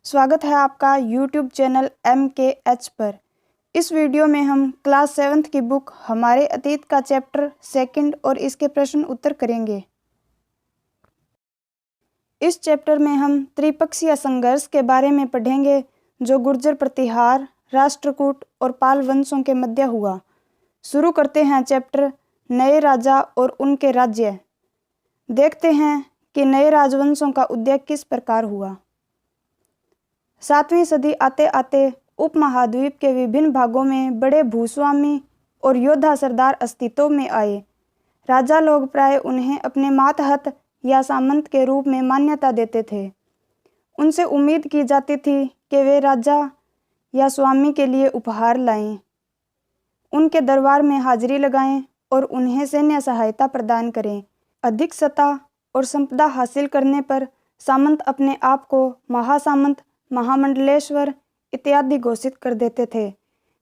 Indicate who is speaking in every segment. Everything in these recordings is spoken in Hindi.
Speaker 1: स्वागत है आपका YouTube चैनल MKH पर। इस वीडियो में हम क्लास 7th की बुक हमारे अतीत का चैप्टर 2 और इसके प्रश्न उत्तर करेंगे। इस चैप्टर में हम त्रिपक्षीय संघर्ष के बारे में पढ़ेंगे जो गुर्जर प्रतिहार, राष्ट्रकूट और पाल वंशों के मध्य हुआ। शुरू करते हैं चैप्टर नए राजा और उनके राज्य। देखते हैं कि नए राजवंशों का उदय किस प्रकार हुआ। 7वीं सदी आते आते उपमहाद्वीप के विभिन्न भागों में बड़े भूस्वामी और योद्धा सरदार अस्तित्व में आए। राजा लोग प्राय उन्हें अपने मातहत या सामंत के रूप में मान्यता देते थे। उनसे उम्मीद की जाती थी कि वे राजा या स्वामी के लिए उपहार लाएं, उनके दरबार में हाजिरी लगाएं और उन्हें सैन्य सहायता प्रदान करें। अधिक सत्ता और संपदा हासिल करने पर सामंत अपने आप को महासामंत, महामंडलेश्वर इत्यादि घोषित कर देते थे।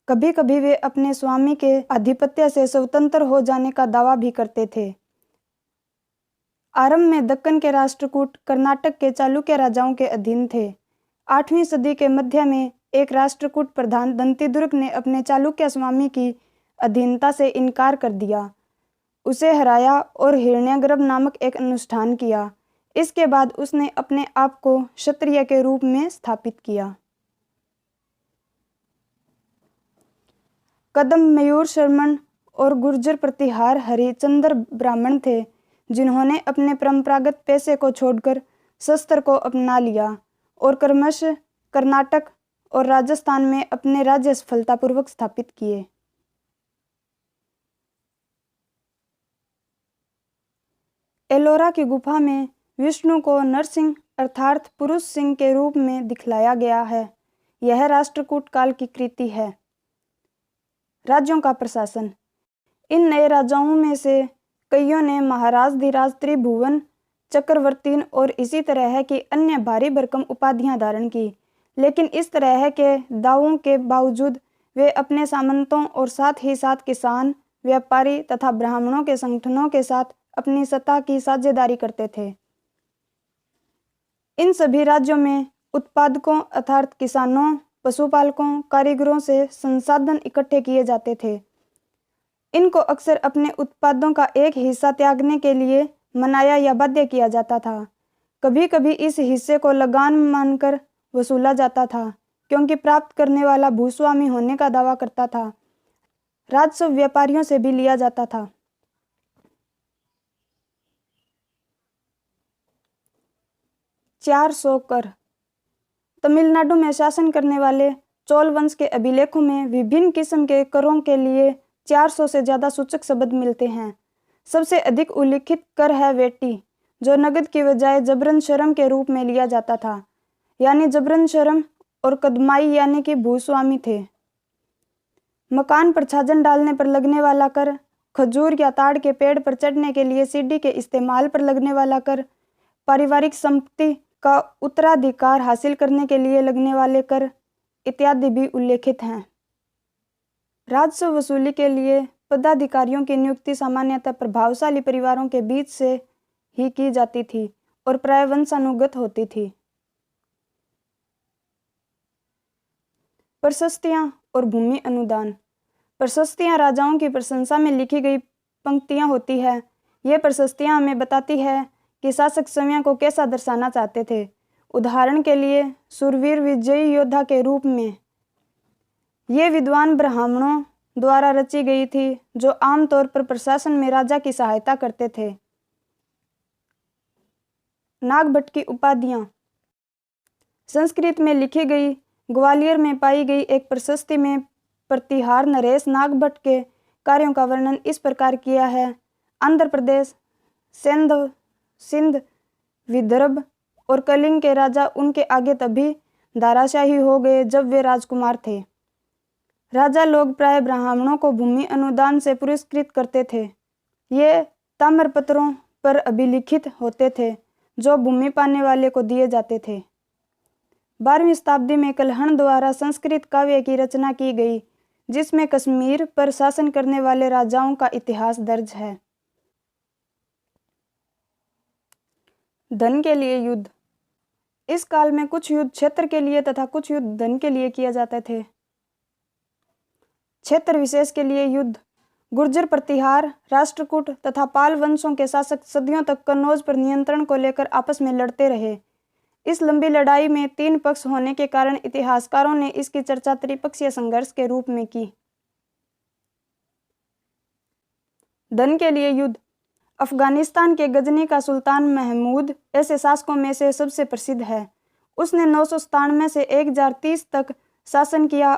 Speaker 1: कभी कभी वे अपने स्वामी के आधिपत्य से स्वतंत्र हो जाने का दावा भी करते थे। आरंभ में दक्कन के राष्ट्रकूट कर्नाटक के चालुक्य राजाओं के अधीन थे। 8वीं सदी के मध्य में एक राष्ट्रकूट प्रधान दंतीदुर्ग ने अपने चालुक्य स्वामी की अधीनता से इनकार कर दिया, उसे हराया और हिरण्यगर्भ नामक एक अनुष्ठान किया। इसके बाद उसने अपने आप को क्षत्रिय के रूप में स्थापित किया। कदम मयूर शर्मन और गुर्जर प्रतिहार हरिचंद्र ब्राह्मण थे जिन्होंने अपने परंपरागत पेशे को छोड़कर शस्त्र को अपना लिया और क्रमशः कर्नाटक और राजस्थान में अपने राज्य सफलतापूर्वक स्थापित किए। एलोरा की गुफा में विष्णु को नरसिंह अर्थात पुरुष सिंह के रूप में दिखलाया गया है। यह राष्ट्रकूट काल की कृति है। राज्यों का प्रशासन। इन नए राजाओं में से कईयों ने महाराजधिराज, त्रिभुवन चक्रवर्तीन और इसी तरह की अन्य भारी भरकम उपाधियां धारण की, लेकिन इस तरह के दावों के बावजूद वे अपने सामंतों और साथ ही साथ किसान, व्यापारी तथा ब्राह्मणों के संगठनों के साथ अपनी सत्ता की साझेदारी करते थे। इन सभी राज्यों में उत्पादकों अर्थात किसानों, पशुपालकों, कारीगरों से संसाधन इकट्ठे किए जाते थे। इनको अक्सर अपने उत्पादों का एक हिस्सा त्यागने के लिए मनाया या बाध्य किया जाता था। कभी कभी इस हिस्से को लगान मानकर वसूला जाता था, क्योंकि प्राप्त करने वाला भूस्वामी होने का दावा करता था। राजस्व व्यापारियों से भी लिया जाता था। चार सौ कर। तमिलनाडु में शासन करने वाले चोल वंश के अभिलेखों में विभिन्न किस्म के करों के लिए 400 से ज़्यादा सूचक शब्द मिलते हैं। सबसे अधिक उल्लिखित कर है वेटी, जो नगद की बजाय जबरन शर्म के रूप में लिया जाता था, यानी जबरन शर्म, और कदमाई यानी कि भूस्वामी थे। मकान पर छाजन डालने पर लगने वाला कर, खजूर या ताड़ के पेड़ पर चढ़ने के लिए सीढ़ी के इस्तेमाल पर लगने वाला कर, पारिवारिक संपत्ति का उत्तराधिकार हासिल करने के लिए लगने वाले कर इत्यादि भी उल्लेखित हैं। राजस्व वसूली के लिए पदाधिकारियों की नियुक्ति सामान्यतः प्रभावशाली परिवारों के बीच से ही की जाती थी और प्राय वंशानुगत होती थी। प्रशस्तियां और भूमि अनुदान। प्रशस्तियां राजाओं की प्रशंसा में लिखी गई पंक्तियां होती है। ये प्रशस्तियां हमें बताती है कि शासक समय को कैसा दर्शाना चाहते थे। उदाहरण के लिए शूरवीर विजयी योद्धा के रूप में। ये विद्वान ब्राह्मणों द्वारा रची गई थी जो आमतौर पर प्रशासन में राजा की सहायता करते थे। नागभट्ट की उपाधियां। संस्कृत में लिखी गई ग्वालियर में पाई गई एक प्रशस्ति में प्रतिहार नरेश नागभट्ट के कार्यों का वर्णन इस प्रकार किया है। आंध्र प्रदेश, सिंध, विदर्भ और कलिंग के राजा उनके आगे तभी धाराशाही हो गए जब वे राजकुमार थे। राजा लोग प्राय ब्राह्मणों को भूमि अनुदान से पुरस्कृत करते थे। ये ताम्रपत्रों पर अभिलिखित होते थे जो भूमि पाने वाले को दिए जाते थे। 12वीं शताब्दी में कल्हण द्वारा संस्कृत काव्य की रचना की गई, जिसमें कश्मीर पर शासन करने वाले राजाओं का इतिहास दर्ज है। धन के लिए युद्ध। इस काल में कुछ युद्ध क्षेत्र के लिए तथा कुछ युद्ध धन के लिए किए जाते थे। क्षेत्र विशेष के लिए युद्ध। गुर्जर प्रतिहार, राष्ट्रकूट तथा पाल वंशों के शासक सदियों तक कन्नौज पर नियंत्रण को लेकर आपस में लड़ते रहे। इस लंबी लड़ाई में 3 पक्ष होने के कारण इतिहासकारों ने इसकी चर्चा त्रिपक्षीय संघर्ष के रूप में की। धन के लिए युद्ध। अफगानिस्तान के गजनी का सुल्तान महमूद ऐसे शासकों में से सबसे प्रसिद्ध है। उसने 997 से 1030 तक शासन किया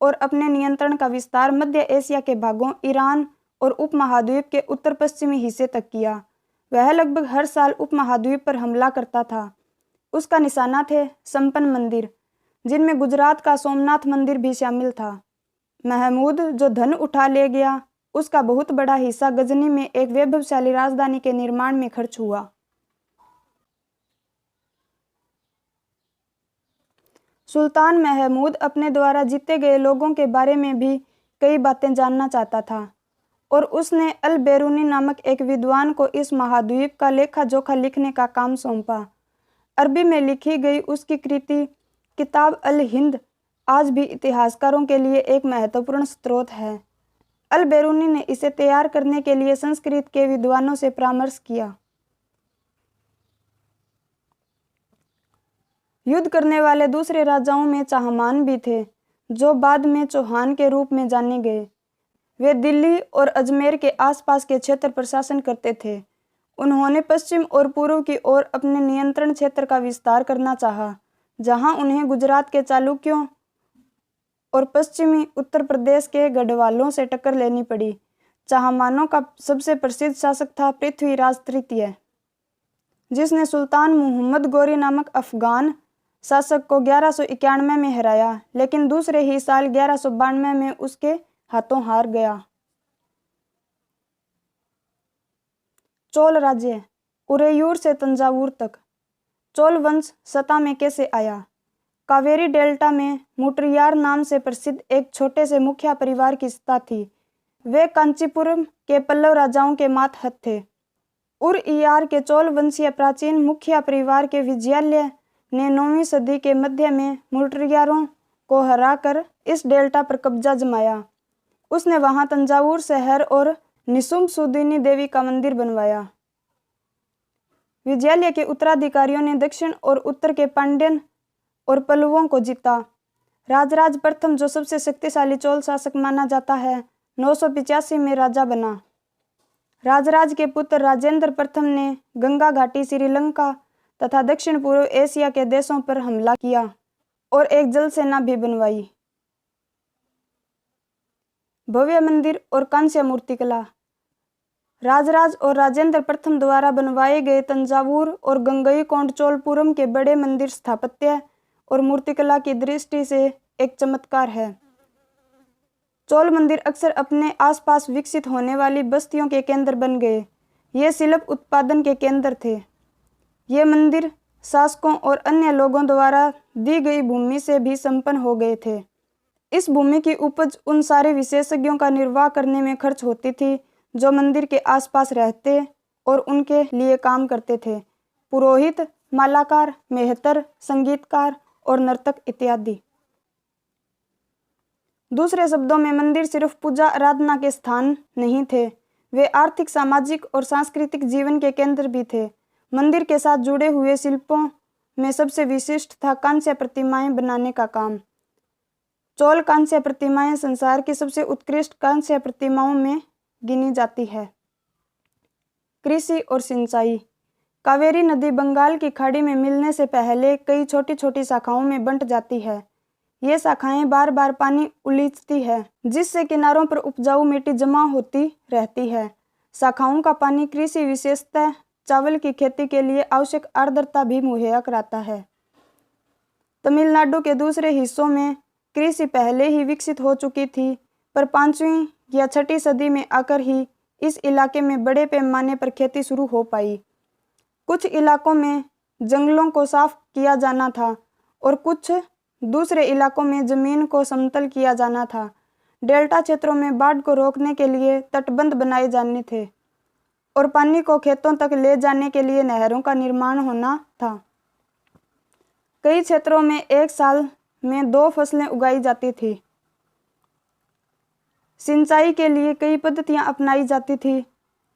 Speaker 1: और अपने नियंत्रण का विस्तार मध्य एशिया के भागों, ईरान और उपमहाद्वीप के उत्तर पश्चिमी हिस्से तक किया। वह लगभग हर साल उपमहाद्वीप पर हमला करता था। उसका निशाना थे संपन्न मंदिर, जिनमें गुजरात का सोमनाथ मंदिर भी शामिल था। महमूद जो धन उठा ले गया, उसका बहुत बड़ा हिस्सा गजनी में एक वैभवशाली राजधानी के निर्माण में खर्च हुआ। सुल्तान महमूद अपने द्वारा जीते गए लोगों के बारे में भी कई बातें जानना चाहता था और उसने अल बेरूनी नामक एक विद्वान को इस महाद्वीप का लेखा जोखा लिखने का काम सौंपा। अरबी में लिखी गई उसकी कृति किताब अल हिंद आज भी इतिहासकारों के लिए एक महत्वपूर्ण स्रोत है। अल बेरूनी ने इसे तैयार करने के लिए संस्कृत के विद्वानों से परामर्श किया। युद्ध करने वाले दूसरे राजाओं में चाहमान भी थे, जो बाद में चौहान के रूप में जाने गए। वे दिल्ली और अजमेर के आसपास के क्षेत्र पर शासन करते थे। उन्होंने पश्चिम और पूर्व की ओर अपने नियंत्रण क्षेत्र का विस्तार करना चाहा, जहां उन्हें गुजरात के चालुक्यों और पश्चिमी उत्तर प्रदेश के गढ़वालों से टक्कर लेनी पड़ी। चाहमानों का सबसे प्रसिद्ध शासक था पृथ्वीराज तृतीय, जिसने सुल्तान मुहम्मद गोरी नामक अफगान शासक को 1191 में हराया, लेकिन दूसरे ही साल 1192 में उसके हाथों हार गया। चोल राज्य। उरेयूर से तंजावुर तक। चोल वंश सत्ता में कैसे आया? कावेरी डेल्टा में मुट्रियार नाम से प्रसिद्ध एक छोटे से मुखिया परिवार की सत्ता थी। वे कांचीपुरम के पल्लव राजाओं के मातहत थे। उरईयार के चोल वंशीय प्राचीन मुखिया परिवार के विजयालय ने 9वीं सदी के मध्य में मुट्रियारों को हराकर इस डेल्टा पर कब्जा जमाया। उसने वहां तंजावुर शहर और निशुम्भ सुदिनी देवी का मंदिर बनवाया। विजयालय के उत्तराधिकारियों ने दक्षिण और उत्तर के पांड्यन और पल्लवों को जीता। राजराज प्रथम, जो सबसे शक्तिशाली चोल शासक माना जाता है, 985 में राजा बना। राजराज के पुत्र राजेंद्र प्रथम ने गंगा घाटी, श्रीलंका तथा दक्षिण पूर्व एशिया के देशों पर हमला किया और एक जल सेना भी बनवाई। भव्य मंदिर और कांस्य मूर्तिकला। राजराज और राजेंद्र प्रथम द्वारा बनवाए गए तंजावुर और गंगईकोंड-चोलपुरम के बड़े मंदिर स्थापत्य और मूर्तिकला की दृष्टि से एक चमत्कार है। चोल मंदिर अक्सर अपने आसपास विकसित होने वाली बस्तियों के केंद्र बन गए। ये शिल्प उत्पादन के केंद्र थे। ये मंदिर शासकों और अन्य लोगों द्वारा दी गई भूमि से भी संपन्न हो गए थे। इस भूमि की उपज उन सारे विशेषज्ञों का निर्वाह करने में खर्च होती थी जो मंदिर के आसपास रहते और उनके लिए काम करते थे। पुरोहित, मालाकार, मेहतर, संगीतकार और नर्तक इत्यादि। दूसरे शब्दों में मंदिर सिर्फ पूजा आराधना के स्थान नहीं थे, वे आर्थिक, सामाजिक और सांस्कृतिक जीवन के केंद्र भी थे। मंदिर के साथ जुड़े हुए शिल्पों में सबसे विशिष्ट था कांस्य प्रतिमाएं बनाने का काम। चोल कांस्य प्रतिमाएं संसार की सबसे उत्कृष्ट कांस्य प्रतिमाओं में गिनी जाती है। कृषि और सिंचाई। कावेरी नदी बंगाल की खाड़ी में मिलने से पहले कई छोटी छोटी शाखाओं में बंट जाती है। ये शाखाएं बार बार पानी उलीचती है, जिससे किनारों पर उपजाऊ मिट्टी जमा होती रहती है। शाखाओं का पानी कृषि, विशेषतः चावल की खेती के लिए आवश्यक आर्द्रता भी मुहैया कराता है। तमिलनाडु के दूसरे हिस्सों में कृषि पहले ही विकसित हो चुकी थी, पर 5वीं या 6ठी सदी में आकर ही इस इलाके में बड़े पैमाने पर खेती शुरू हो पाई। कुछ इलाकों में जंगलों को साफ किया जाना था और कुछ दूसरे इलाकों में जमीन को समतल किया जाना था। डेल्टा क्षेत्रों में बाढ़ को रोकने के लिए तटबंध बनाए जाने थे और पानी को खेतों तक ले जाने के लिए नहरों का निर्माण होना था। कई क्षेत्रों में एक साल में 2 फसलें उगाई जाती थी। सिंचाई के लिए कई पद्धतियां अपनाई जाती थी।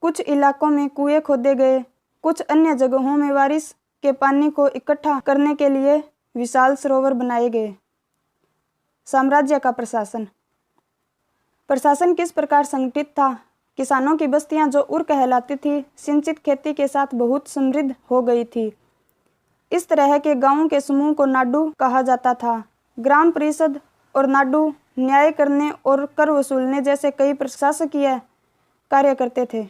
Speaker 1: कुछ इलाकों में कुएं खोदे गए, कुछ अन्य जगहों में बारिश के पानी को इकट्ठा करने के लिए विशाल सरोवर बनाए गए। साम्राज्य का प्रशासन। प्रशासन किस प्रकार संगठित था? किसानों की बस्तियां जो उर कहलाती थी, सिंचित खेती के साथ बहुत समृद्ध हो गई थी। इस तरह के गांवों के समूह को नाडु कहा जाता था। ग्राम परिषद और नाडु न्याय करने और कर वसूलने जैसे कई प्रशासकीय कार्य करते थे।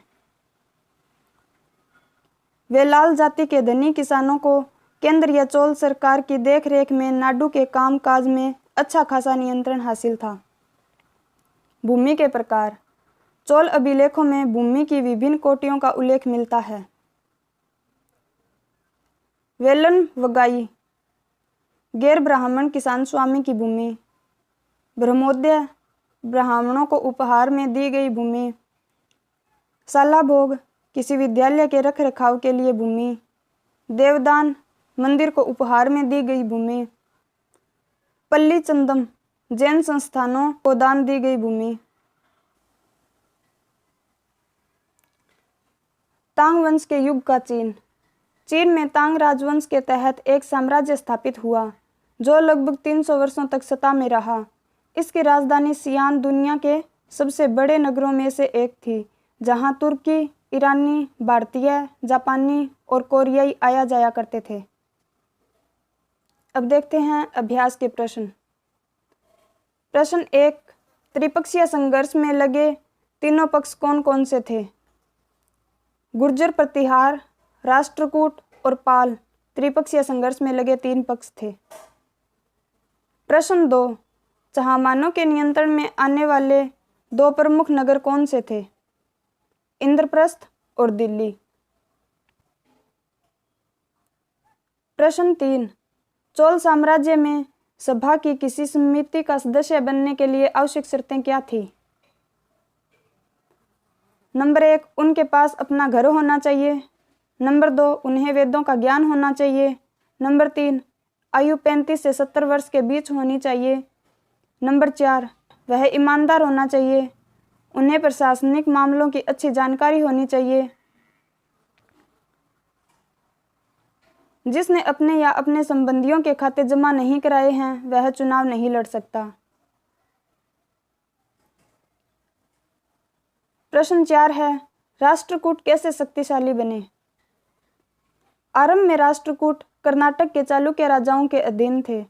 Speaker 1: वे लाल जाति के धनी किसानों को केंद्र या चोल सरकार की देखरेख में नाडु के काम काज में अच्छा खासा नियंत्रण हासिल था। भूमि के प्रकार। चोल अभिलेखों में भूमि की विभिन्न कोटियों का उल्लेख मिलता है। वेलन वगाई, गैर ब्राह्मण किसान स्वामी की भूमि। ब्रह्मोदय, ब्राह्मणों को उपहार में दी गई भूमि। साला भोग, किसी विद्यालय के रख रखाव के लिए भूमि। देवदान, मंदिर को उपहार में दी गई भूमि। पल्ली चंदम, जैन संस्थानों को दान दी गई भूमि। तांग वंश के युग का चीन। चीन में तांग राजवंश के तहत एक साम्राज्य स्थापित हुआ जो लगभग 300 वर्षों तक सत्ता में रहा। इसकी राजधानी सियान दुनिया के सबसे बड़े नगरों में से एक थी, जहां तुर्की, ईरानी, भारतीय, जापानी और कोरियाई आया जाया करते थे। अब देखते हैं अभ्यास के प्रश्न। प्रश्न 1, त्रिपक्षीय संघर्ष में लगे तीनों पक्ष कौन कौन से थे? गुर्जर प्रतिहार, राष्ट्रकूट और पाल त्रिपक्षीय संघर्ष में लगे 3 पक्ष थे। प्रश्न 2, चहामानों के नियंत्रण में आने वाले 2 प्रमुख नगर कौन से थे? इंद्रप्रस्थ और दिल्ली। प्रश्न 3, चोल साम्राज्य में सभा की किसी समिति का सदस्य बनने के लिए आवश्यक शर्तें क्या थी? नंबर 1, उनके पास अपना घर होना चाहिए। नंबर 2, उन्हें वेदों का ज्ञान होना चाहिए। नंबर 3, आयु 35 से 70 वर्ष के बीच होनी चाहिए। नंबर 4, वह ईमानदार होना चाहिए। उन्हें प्रशासनिक मामलों की अच्छी जानकारी होनी चाहिए। जिसने अपने या अपने संबंधियों के खाते जमा नहीं कराए हैं वह चुनाव नहीं लड़ सकता। प्रश्न 4 है, राष्ट्रकूट कैसे शक्तिशाली बने? आरंभ में राष्ट्रकूट कर्नाटक के चालुक्य राजाओं के अधीन थे।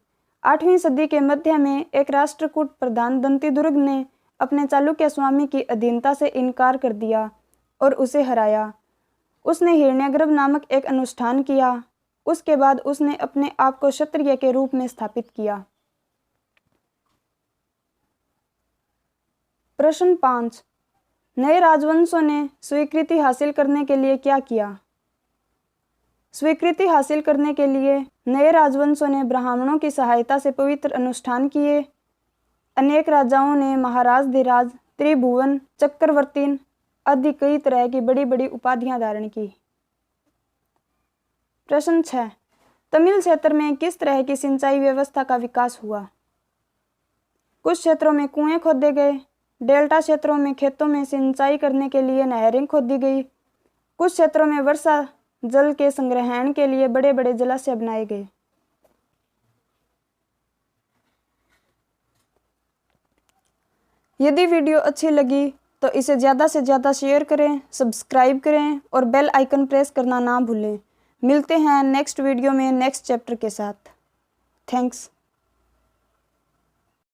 Speaker 1: 8वीं सदी के मध्य में एक राष्ट्रकूट प्रधान दंतिदुर्ग ने अपने चालुक्य स्वामी की अधीनता से इनकार कर दिया और उसे हराया। उसने हिरण्यगर्भ नामक एक अनुष्ठान किया। उसके बाद उसने अपने आप को क्षत्रिय के रूप में स्थापित किया। प्रश्न 5, नए राजवंशों ने स्वीकृति हासिल करने के लिए क्या किया? स्वीकृति हासिल करने के लिए नए राजवंशों ने ब्राह्मणों की सहायता से पवित्र अनुष्ठान किए। अनेक राजाओं ने महाराज धीराज, त्रिभुवन, चक्रवर्तीन आदि कई तरह की बड़ी बड़ी उपाधियां धारण की। प्रश्न 6, तमिल क्षेत्र में किस तरह की सिंचाई व्यवस्था का विकास हुआ? कुछ क्षेत्रों में कुएं खोदे गए। डेल्टा क्षेत्रों में खेतों में सिंचाई करने के लिए नहरें खोदी गई। कुछ क्षेत्रों में वर्षा जल के संग्रहण के लिए बड़े बड़े जलाशय बनाए गए। यदि वीडियो अच्छी लगी तो इसे ज़्यादा से ज़्यादा शेयर करें, सब्सक्राइब करें और बेल आइकन प्रेस करना ना भूलें। मिलते हैं नेक्स्ट वीडियो में नेक्स्ट चैप्टर के साथ। थैंक्स।